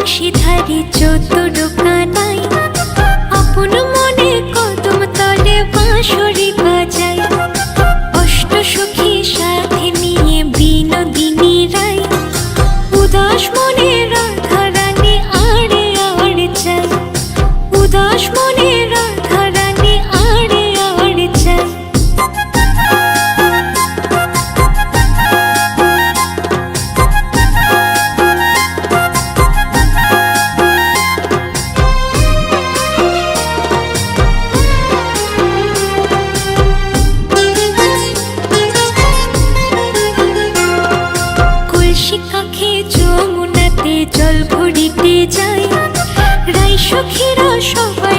বংশীধারী চতুর কানাই আপন মনে কদম তলে বাঁশরি বাজায়। অষ্টসখী সাথে নিয়ে বিনোদিনী রায় উদাস মনে রাধা রানী আড়ে আড়ে যায়। উদাস মনে রাধা রানী আড়ে আড়ে যায়। কাখে যমুনাতে জল ভরিতে যায়। রাই সখীরা সবাই